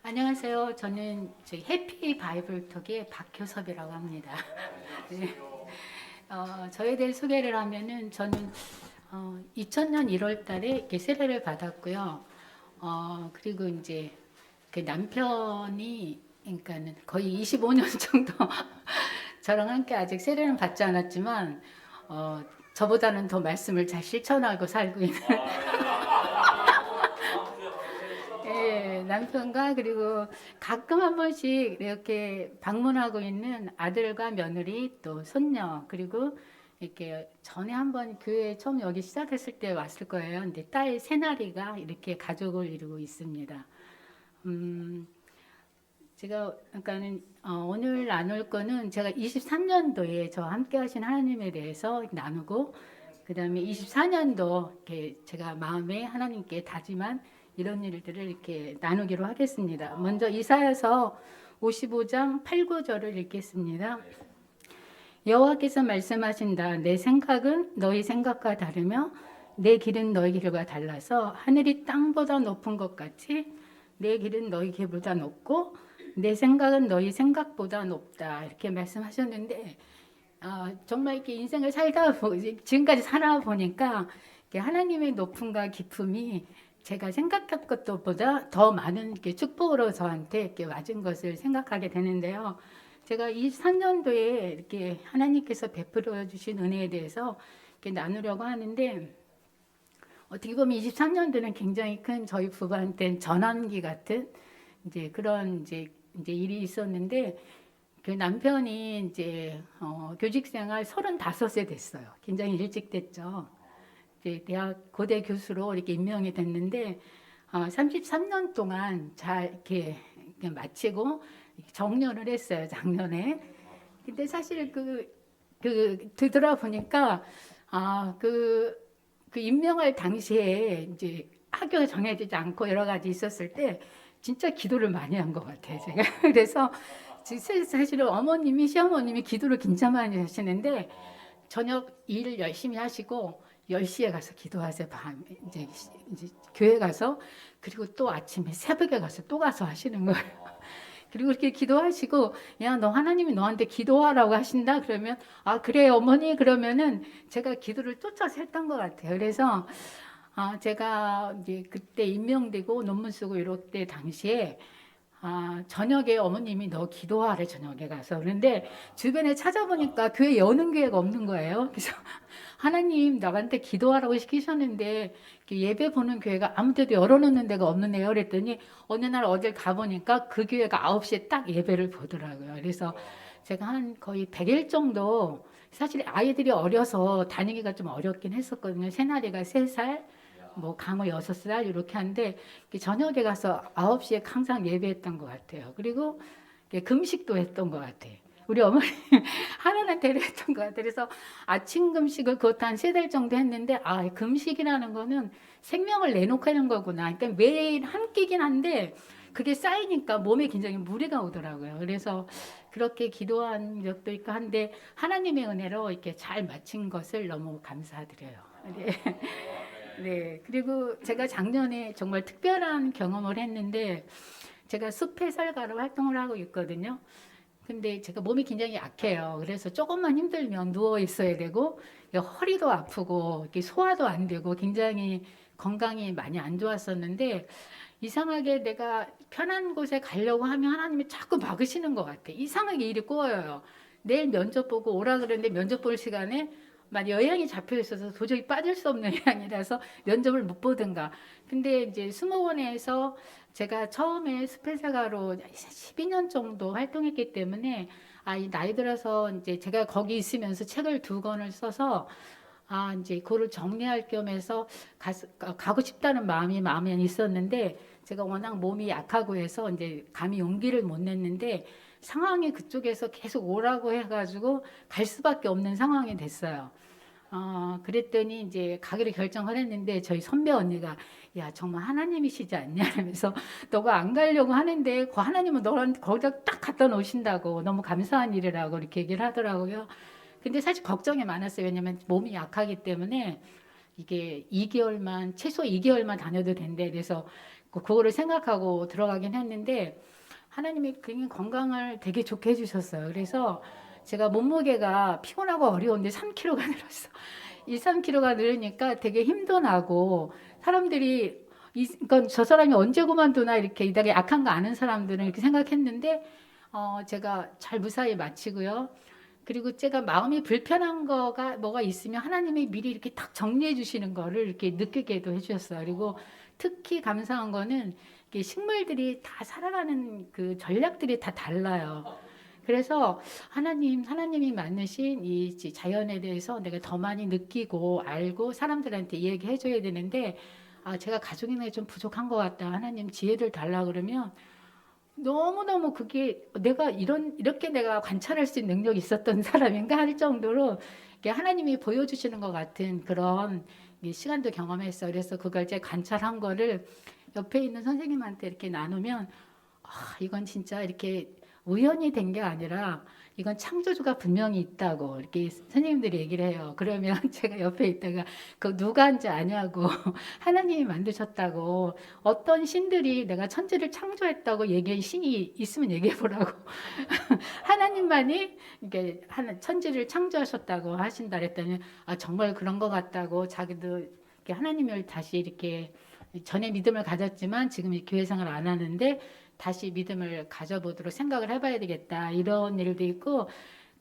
안녕하세요. 저는 저희 해피 바이블 톡의 박효섭이라고 합니다. 네. 저에 대해 소개를 하면은 저는 2000년 1월 달에 이렇게 세례를 받았고요. 그리고 이제 그 남편이 그러니까는 거의 25년 정도 저랑 함께 아직 세례는 받지 않았지만 저보다는 더 말씀을 잘 실천하고 살고 있는 예, 남편과 그리고 가끔 한 번씩 이렇게 방문하고 있는 아들과 며느리 또 손녀 그리고 이렇게 전에 한번 교회 처음 여기 시작했을 때 왔을 거예요. 근데 딸 새나리가 이렇게 가족을 이루고 있습니다. 음, 제가 그러니까는 오늘 나눌 거는 제가 23년도에 저 함께 하신 하나님에 대해서 나누고 그다음에 24년도 이렇게 제가 마음에 하나님께 다짐한 이런 일들을 이렇게 나누기로 하겠습니다. 먼저 이사야서 55장 8, 9절을 읽겠습니다. 여호와께서 말씀하신다. 내 생각은 너희 생각과 다르며 내 길은 너희 길과 달라서 하늘이 땅보다 높은 것 같이 내 길은 너희 길보다 높고 내 생각은 너희 생각보다 높다. 이렇게 말씀하셨는데 정말 이렇게 인생을 살다 지금까지 살아보니까 하나님의 높음과 깊음이 제가 생각한 것보다 더 많은 이렇게 축복으로 저한테 이렇게 맞은 것을 생각하게 되는데요. 제가 23년도에 이렇게 하나님께서 베풀어 주신 은혜에 대해서 이렇게 나누려고 하는데 어떻게 보면 23년도는 굉장히 큰 저희 부부한테는 전환기 같은 이제 그런 이제 일이 있었는데 그 남편이 이제 교직 생활 35세 됐어요. 굉장히 일찍 됐죠. 이제 대학 고대 교수로 이렇게 임명이 됐는데 33년 동안 잘 이렇게 마치고 정년을 했어요. 작년에. 근데 사실 그 되돌아보니까 그 임명할 당시에 이제 학교가 정해지지 않고 여러 가지 있었을 때 진짜 기도를 많이 한 것 같아요. 제가 그래서 사실은 어머님이 시어머님이 기도를 진짜 많이 하시는데 저녁 일 열심히 하시고 10시에 가서 기도하세요. 밤에 이제 교회 가서 그리고 또 아침에 새벽에 가서 또 가서 하시는 거예요. 그리고 이렇게 기도하시고 야 너 하나님이 너한테 기도하라고 하신다 그러면 그래 어머니 그러면은 제가 기도를 쫓아서 했던 것 같아요. 그래서 제가 이제 그때 임명되고 논문 쓰고 이럴 때 당시에 저녁에 어머님이 너 기도하래 저녁에 가서 그런데 주변에 찾아보니까 교회 여는 교회가 없는 거예요. 그래서 하나님 나한테 기도하라고 시키셨는데 예배 보는 교회가 아무 데도 열어놓는 데가 없는데요. 그랬더니 어느 날 어딜 가보니까 그 교회가 9시에 딱 예배를 보더라고요. 그래서 제가 한 거의 100일 정도 사실 아이들이 어려서 다니기가 좀 어렵긴 했었거든요. 새나리가 3살 뭐 강호 6살 이렇게 하는데 저녁에 가서 9시에 항상 예배했던 것 같아요. 그리고 금식도 했던 것 같아요. 우리 어머니 하나는 데려했던 것 같아요. 그래서 아침 금식을 그것도 한 3달 정도 했는데 금식이라는 거는 생명을 내놓고 하는 거구나. 그러니까 매일 한 끼긴 한데 그게 쌓이니까 몸에 굉장히 무리가 오더라고요. 그래서 그렇게 기도한 적도 있고 한데 하나님의 은혜로 이렇게 잘 마친 것을 너무 감사드려요. 네. 네. 그리고 제가 작년에 정말 특별한 경험을 했는데 제가 숲 해설가로 활동을 하고 있거든요. 근데 제가 몸이 굉장히 약해요. 그래서 조금만 힘들면 누워 있어야 되고 허리도 아프고 이렇게 소화도 안 되고 굉장히 건강이 많이 안 좋았었는데 이상하게 내가 편한 곳에 가려고 하면 하나님이 자꾸 막으시는 것 같아. 이상하게 일이 꼬여요. 내일 면접 보고 오라 그랬는데 면접 볼 시간에 막 여행이 잡혀 있어서 도저히 빠질 수 없는 여행이라서 면접을 못 보든가. 근데 이제 스모원에서 제가 처음에 스페사가로 12년 정도 활동했기 때문에 이 나이 들어서 이제 제가 거기 있으면서 책을 2권을 써서 이제 그거를 정리할 겸해서 가고 싶다는 마음이 마음에 있었는데 제가 워낙 몸이 약하고 해서 이제 감히 용기를 못 냈는데 상황이 그쪽에서 계속 오라고 해가지고 갈 수밖에 없는 상황이 됐어요. 그랬더니 이제 가기로 결정을 했는데 저희 선배 언니가 야 정말 하나님이시지 않냐 하면서 너가 안 가려고 하는데 그 하나님은 너한테 거기다 딱 갖다 놓으신다고 너무 감사한 일이라고 이렇게 얘기를 하더라고요. 근데 사실 걱정이 많았어요. 왜냐면 몸이 약하기 때문에 이게 2개월만 최소 2개월만 다녀도 된대. 그래서 그거를 생각하고 들어가긴 했는데 하나님이 굉장히 건강을 되게 좋게 해주셨어요. 그래서 제가 몸무게가 피곤하고 어려운데 3kg가 늘었어. 이 3kg가 늘으니까 되게 힘도 나고 사람들이 그러니까 저 사람이 언제 그만두나 이렇게 이닥에 악한 거 아는 사람들은 이렇게 생각했는데 제가 잘 무사히 마치고요. 그리고 제가 마음이 불편한 거가 뭐가 있으면 하나님이 미리 이렇게 딱 정리해 주시는 거를 이렇게 느끼게도 해주셨어요. 그리고 특히 감사한 거는 식물들이 다 살아가는 그 전략들이 다 달라요. 그래서 하나님이 만드신 이 자연에 대해서 내가 더 많이 느끼고 알고 사람들한테 얘기해 줘야 되는데 제가 가족이나 좀 부족한 것 같다. 하나님 지혜를 달라 그러면 너무너무 그게 내가 이렇게 내가 관찰할 수 있는 능력이 있었던 사람인가 할 정도로 하나님이 보여주시는 것 같은 그런 시간도 경험했어요. 그래서 그걸 이제 관찰한 거를 옆에 있는 선생님한테 이렇게 나누면 이건 진짜 이렇게 우연이 된 게 아니라 이건 창조주가 분명히 있다고 이렇게 선생님들이 얘기를 해요. 그러면 제가 옆에 있다가 그 누가 한지 아냐고 하나님이 만드셨다고 어떤 신들이 내가 천지를 창조했다고 얘기한 신이 있으면 얘기해 보라고 하나님만이 이게 천지를 창조하셨다고 하신다 그랬더니 정말 그런 것 같다고 자기도 이렇게 하나님을 다시 이렇게 전에 믿음을 가졌지만 지금 이 교회 생활을 안 하는데 다시 믿음을 가져보도록 생각을 해봐야 되겠다 이런 일도 있고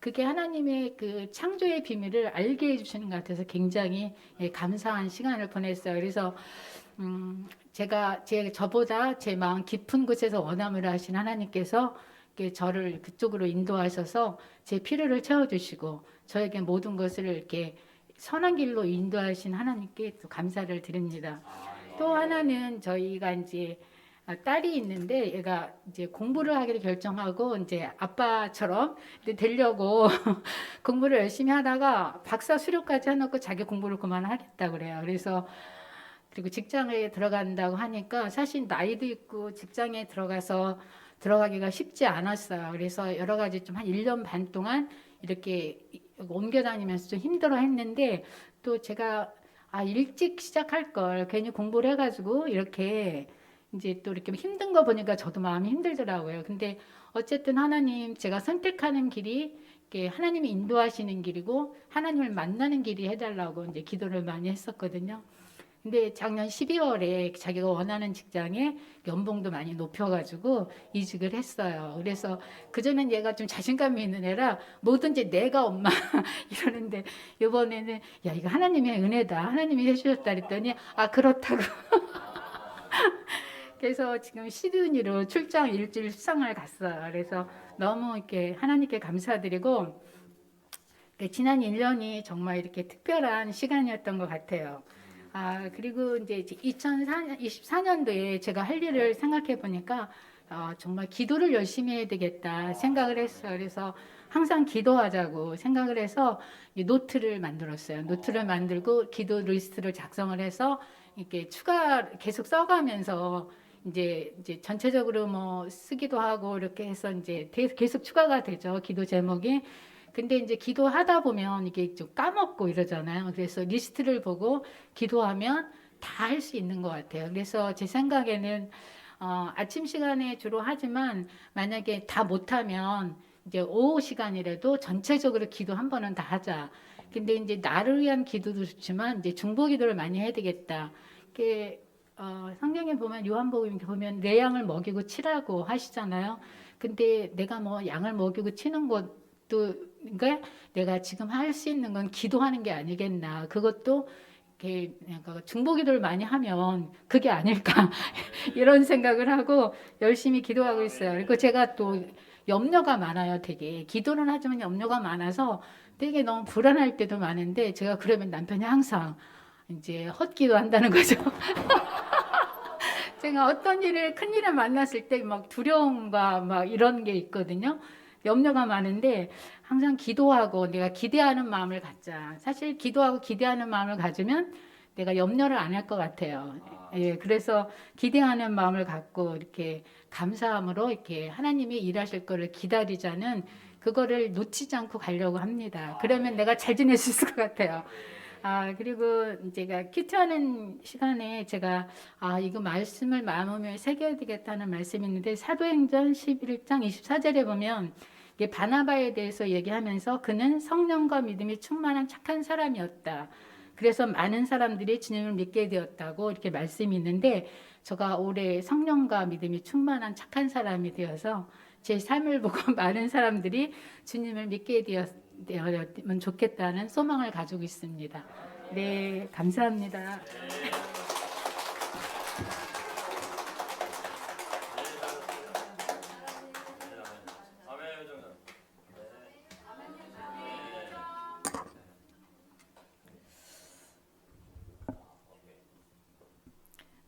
그게 하나님의 그 창조의 비밀을 알게 해주시는 것 같아서 굉장히 감사한 시간을 보냈어요. 그래서 저보다 제 마음 깊은 곳에서 원함을 하신 하나님께서 저를 그쪽으로 인도하셔서 제 필요를 채워주시고 저에게 모든 것을 이렇게 선한 길로 인도하신 하나님께 또 감사를 드립니다. 또 하나는 저희가 이제 딸이 있는데 얘가 이제 공부를 하기로 결정하고 이제 아빠처럼 되려고 공부를 열심히 하다가 박사 수료까지 해놓고 자기 공부를 그만하겠다 그래요. 그래서 그리고 직장에 들어간다고 하니까 사실 나이도 있고 직장에 들어가기가 쉽지 않았어요. 그래서 여러 가지 좀 한 1년 반 동안 이렇게 옮겨 다니면서 좀 힘들어 했는데 또 제가 일찍 시작할 걸 괜히 공부를 해가지고 이렇게 이제 또 이렇게 힘든 거 보니까 저도 마음이 힘들더라고요. 근데 어쨌든 하나님 제가 선택하는 길이 하나님이 인도하시는 길이고 하나님을 만나는 길이 해달라고 이제 기도를 많이 했었거든요. 근데 작년 12월에 자기가 원하는 직장에 연봉도 많이 높여가지고 이직을 했어요. 그래서 그전엔 얘가 좀 자신감이 있는 애라 뭐든지 내가 엄마 이러는데 이번에는 야 이거 하나님의 은혜다. 하나님이 해주셨다 그랬더니 그렇다고. 그래서 지금 시드니로 출장 일주일 수상을 갔어요. 그래서 너무 이렇게 하나님께 감사드리고 지난 1년이 정말 이렇게 특별한 시간이었던 것 같아요. 그리고 이제 2024년도에 제가 할 일을 생각해 보니까 정말 기도를 열심히 해야 되겠다 생각을 했어요. 그래서 항상 기도하자고 생각을 해서 노트를 만들었어요. 노트를 만들고 기도 리스트를 작성을 해서 이렇게 계속 써가면서 이제 전체적으로 뭐 쓰기도 하고 이렇게 해서 이제 계속 추가가 되죠. 기도 제목이. 근데 이제 기도하다 보면 이게 좀 까먹고 이러잖아요. 그래서 리스트를 보고 기도하면 다 할 수 있는 것 같아요. 그래서 제 생각에는 아침 시간에 주로 하지만 만약에 다 못하면 이제 오후 시간이라도 전체적으로 기도 한 번은 다 하자. 근데 이제 나를 위한 기도도 좋지만 이제 중보 기도를 많이 해야 되겠다. 성경에 보면 요한복음 보면 내 양을 먹이고 치라고 하시잖아요. 근데 내가 뭐 양을 먹이고 치는 것도 그러니까 내가 지금 할 수 있는 건 기도하는 게 아니겠나. 그것도 이렇게 중보 기도를 많이 하면 그게 아닐까 이런 생각을 하고 열심히 기도하고 있어요. 그리고 제가 또 염려가 많아요. 되게 기도는 하지만 염려가 많아서 되게 너무 불안할 때도 많은데 제가 그러면 남편이 항상 이제 헛기도 한다는 거죠. 제가 어떤 큰 일을 만났을 때 막 두려움과 막 이런 게 있거든요. 염려가 많은데 항상 기도하고 내가 기대하는 마음을 갖자. 사실 기도하고 기대하는 마음을 가지면 내가 염려를 안 할 것 같아요. 그래서 기대하는 마음을 갖고 이렇게 감사함으로 이렇게 하나님이 일하실 거를 기다리자는 그거를 놓치지 않고 가려고 합니다. 그러면 내가 잘 지낼 수 있을 것 같아요. 그리고 제가 큐티하는 시간에 제가 이거 말씀을 마음에 새겨야 되겠다는 말씀이 있는데 사도행전 11장 24절에 보면 이게 바나바에 대해서 얘기하면서 그는 성령과 믿음이 충만한 착한 사람이었다. 그래서 많은 사람들이 주님을 믿게 되었다고 이렇게 말씀이 있는데 제가 올해 성령과 믿음이 충만한 착한 사람이 되어서 제 삶을 보고 많은 사람들이 주님을 믿게 되었으면 좋겠다는 소망을 가지고 있습니다. 네, 감사합니다.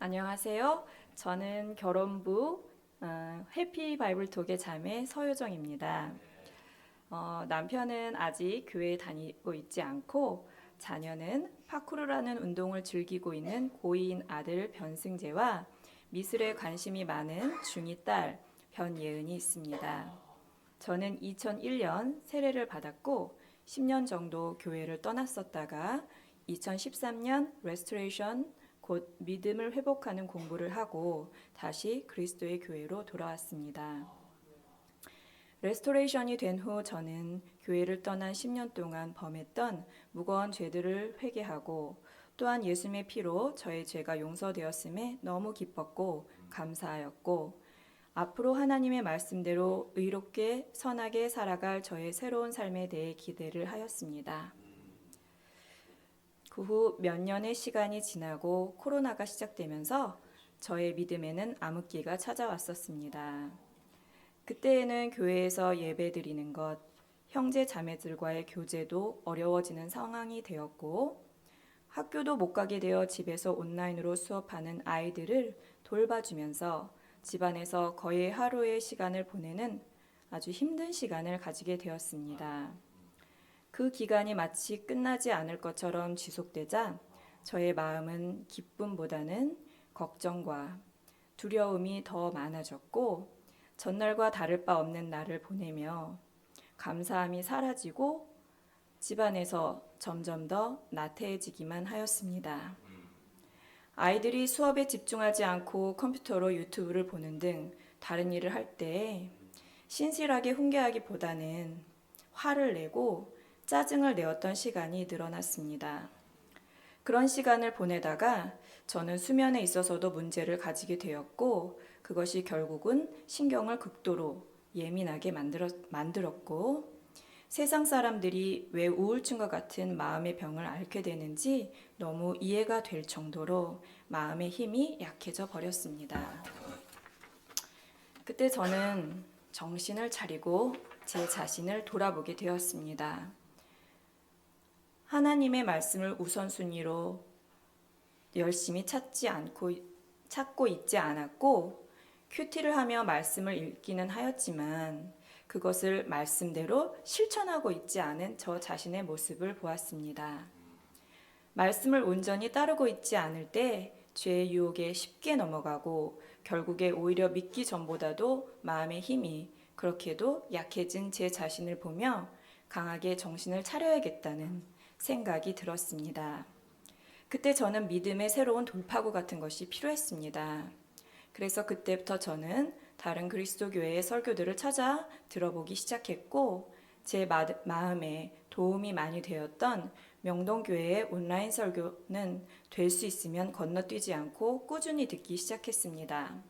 안녕하세요. 저는 결혼부 해피 바이블 톡의 자매 서효정입니다. 남편은 아직 교회에 다니고 있지 않고 자녀는 파쿠르라는 운동을 즐기고 있는 고2인 아들 변승재와 미술에 관심이 많은 중2 딸 변예은이 있습니다. 저는 2001년 세례를 받았고 10년 정도 교회를 떠났었다가 2013년 레스토레이션 곧 믿음을 회복하는 공부를 하고 다시 그리스도의 교회로 돌아왔습니다. 레스토레이션이 된 후 저는 교회를 떠난 10년 동안 범했던 무거운 죄들을 회개하고 또한 예수님의 피로 저의 죄가 용서되었음에 너무 기뻤고 감사하였고 앞으로 하나님의 말씀대로 의롭게 선하게 살아갈 저의 새로운 삶에 대해 기대를 하였습니다. 그 후 몇 년의 시간이 지나고 코로나가 시작되면서 저의 믿음에는 암흑기가 찾아왔었습니다. 그때에는 교회에서 예배드리는 것, 형제 자매들과의 교제도 어려워지는 상황이 되었고 학교도 못 가게 되어 집에서 온라인으로 수업하는 아이들을 돌봐주면서 집안에서 거의 하루의 시간을 보내는 아주 힘든 시간을 가지게 되었습니다. 그 기간이 마치 끝나지 않을 것처럼 지속되자 저의 마음은 기쁨보다는 걱정과 두려움이 더 많아졌고 전날과 다를 바 없는 날을 보내며 감사함이 사라지고 집안에서 점점 더 나태해지기만 하였습니다. 아이들이 수업에 집중하지 않고 컴퓨터로 유튜브를 보는 등 다른 일을 할 때 신실하게 훈계하기보다는 화를 내고 짜증을 내었던 시간이 늘어났습니다. 그런 시간을 보내다가 저는 수면에 있어서도 문제를 가지게 되었고 그것이 결국은 신경을 극도로 예민하게 만들었고 세상 사람들이 왜 우울증과 같은 마음의 병을 앓게 되는지 너무 이해가 될 정도로 마음의 힘이 약해져 버렸습니다. 그때 저는 정신을 차리고 제 자신을 돌아보게 되었습니다. 하나님의 말씀을 우선순위로 열심히 찾고 있지 않았고 큐티를 하며 말씀을 읽기는 하였지만 그것을 말씀대로 실천하고 있지 않은 저 자신의 모습을 보았습니다. 말씀을 온전히 따르고 있지 않을 때 죄의 유혹에 쉽게 넘어가고 결국에 오히려 믿기 전보다도 마음의 힘이 그렇게도 약해진 제 자신을 보며 강하게 정신을 차려야겠다는 생각이 들었습니다. 그때 저는 믿음의 새로운 돌파구 같은 것이 필요했습니다. 그래서 그때부터 저는 다른 그리스도 교회의 설교들을 찾아 들어보기 시작했고 제 마음에 도움이 많이 되었던 명동교회의 온라인 설교는 될 수 있으면 건너뛰지 않고 꾸준히 듣기 시작했습니다.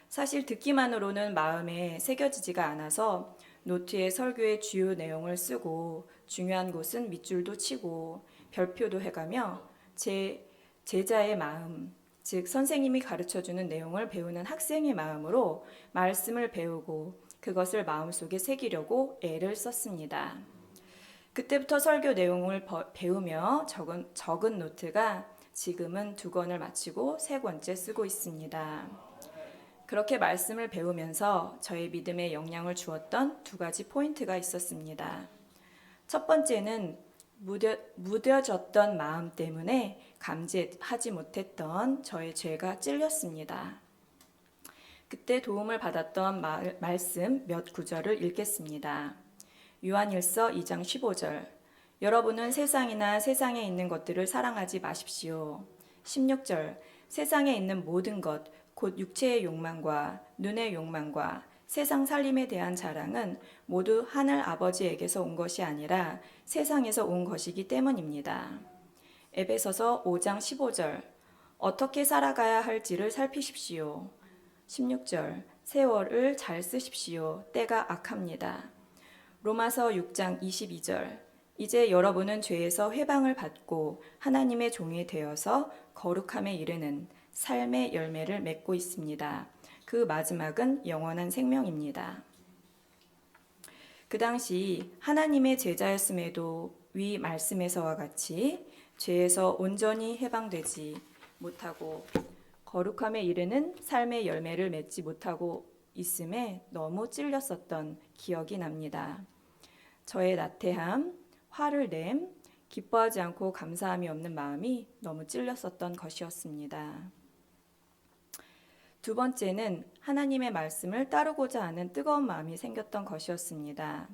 사실 듣기만으로는 마음에 새겨지지가 않아서 노트에 설교의 주요 내용을 쓰고 중요한 곳은 밑줄도 치고 별표도 해가며 제 제자의 마음, 즉 선생님이 가르쳐주는 내용을 배우는 학생의 마음으로 말씀을 배우고 그것을 마음속에 새기려고 애를 썼습니다. 그때부터 설교 내용을 배우며 적은 노트가 지금은 2권을 마치고 3권째 쓰고 있습니다. 그렇게 말씀을 배우면서 저의 믿음에 영향을 주었던 2가지 포인트가 있었습니다. 첫 번째는 무뎌졌던 마음 때문에 감지하지 못했던 저의 죄가 찔렸습니다. 그때 도움을 받았던 말씀 몇 구절을 읽겠습니다. 요한일서 2장 15절 여러분은 세상이나 세상에 있는 것들을 사랑하지 마십시오. 16절 세상에 있는 모든 것, 곧 육체의 욕망과 눈의 욕망과 세상 살림에 대한 자랑은 모두 하늘 아버지에게서 온 것이 아니라 세상에서 온 것이기 때문입니다. 에베소서 5장 15절 어떻게 살아가야 할지를 살피십시오. 16절 세월을 잘 쓰십시오. 때가 악합니다. 로마서 6장 22절 이제 여러분은 죄에서 회방을 받고 하나님의 종이 되어서 거룩함에 이르는 삶의 열매를 맺고 있습니다. 그 마지막은 영원한 생명입니다. 그 당시 하나님의 제자였음에도 위 말씀에서와 같이 죄에서 온전히 해방되지 못하고 거룩함에 이르는 삶의 열매를 맺지 못하고 있음에 너무 찔렸었던 기억이 납니다. 저의 나태함, 화를 냄, 기뻐하지 않고 감사함이 없는 마음이 너무 찔렸었던 것이었습니다. 두 번째는 하나님의 말씀을 따르고자 하는 뜨거운 마음이 생겼던 것이었습니다.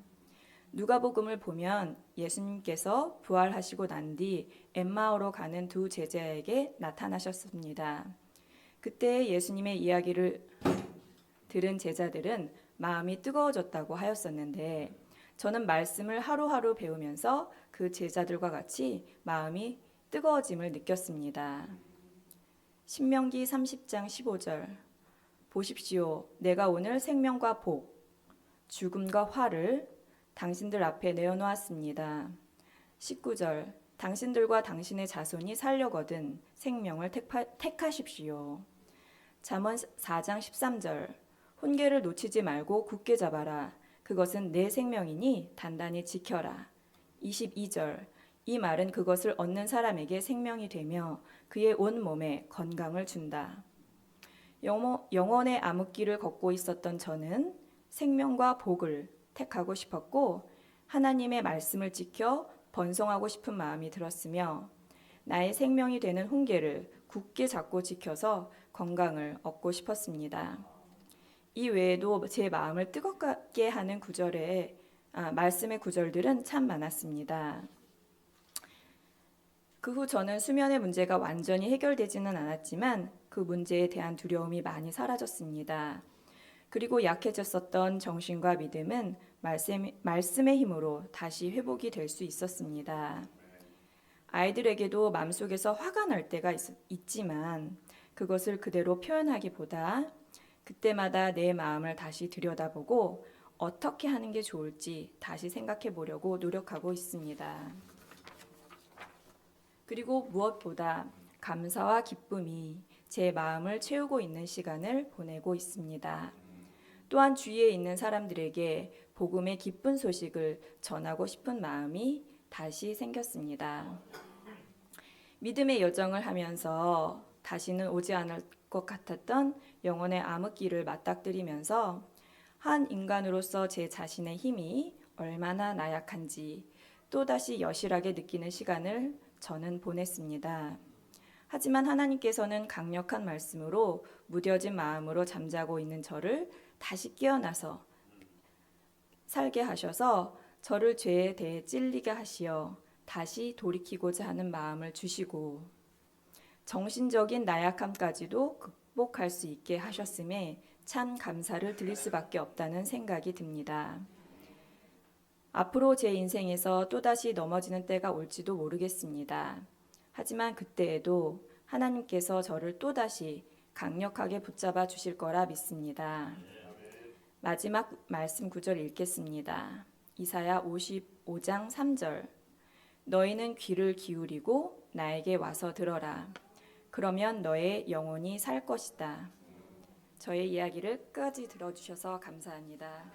누가복음을 보면 예수님께서 부활하시고 난 뒤 엠마오로 가는 두 제자에게 나타나셨습니다. 그때 예수님의 이야기를 들은 제자들은 마음이 뜨거워졌다고 하였었는데 저는 말씀을 하루하루 배우면서 그 제자들과 같이 마음이 뜨거워짐을 느꼈습니다. 신명기 30장 15절 보십시오. 내가 오늘 생명과 복, 죽음과 화를 당신들 앞에 내어놓았습니다. 19절 당신들과 당신의 자손이 살려거든 생명을 택하십시오. 잠언 4장 13절 훈계를 놓치지 말고 굳게 잡아라. 그것은 내 생명이니 단단히 지켜라. 22절 이 말은 그것을 얻는 사람에게 생명이 되며 그의 온 몸에 건강을 준다. 영원의 암흑길을 걷고 있었던 저는 생명과 복을 택하고 싶었고 하나님의 말씀을 지켜 번성하고 싶은 마음이 들었으며 나의 생명이 되는 훈계를 굳게 잡고 지켜서 건강을 얻고 싶었습니다. 이 외에도 제 마음을 뜨겁게 하는 말씀의 구절들은 참 많았습니다. 그 후 저는 수면의 문제가 완전히 해결되지는 않았지만 그 문제에 대한 두려움이 많이 사라졌습니다. 그리고 약해졌었던 정신과 믿음은 말씀의 힘으로 다시 회복이 될 수 있었습니다. 아이들에게도 마음속에서 화가 날 때가 있지만 그것을 그대로 표현하기보다 그때마다 내 마음을 다시 들여다보고 어떻게 하는 게 좋을지 다시 생각해 보려고 노력하고 있습니다. 그리고 무엇보다 감사와 기쁨이 제 마음을 채우고 있는 시간을 보내고 있습니다. 또한 주위에 있는 사람들에게 복음의 기쁜 소식을 전하고 싶은 마음이 다시 생겼습니다. 믿음의 여정을 하면서 다시는 오지 않을 것 같았던 영혼의 암흑길을 맞닥뜨리면서 한 인간으로서 제 자신의 힘이 얼마나 나약한지 또다시 여실하게 느끼는 시간을 저는 보냈습니다. 하지만 하나님께서는 강력한 말씀으로 무뎌진 마음으로 잠자고 있는 저를 다시 깨어나서 살게 하셔서 저를 죄에 대해 찔리게 하시어 다시 돌이키고자 하는 마음을 주시고 정신적인 나약함까지도 극복할 수 있게 하셨음에 참 감사를 드릴 수밖에 없다는 생각이 듭니다. 앞으로 제 인생에서 또다시 넘어지는 때가 올지도 모르겠습니다. 하지만 그때에도 하나님께서 저를 또다시 강력하게 붙잡아 주실 거라 믿습니다. 마지막 말씀 구절 읽겠습니다. 이사야 55장 3절 너희는 귀를 기울이고 나에게 와서 들어라. 그러면 너의 영혼이 살 것이다. 저의 이야기를 끝까지 들어주셔서 감사합니다.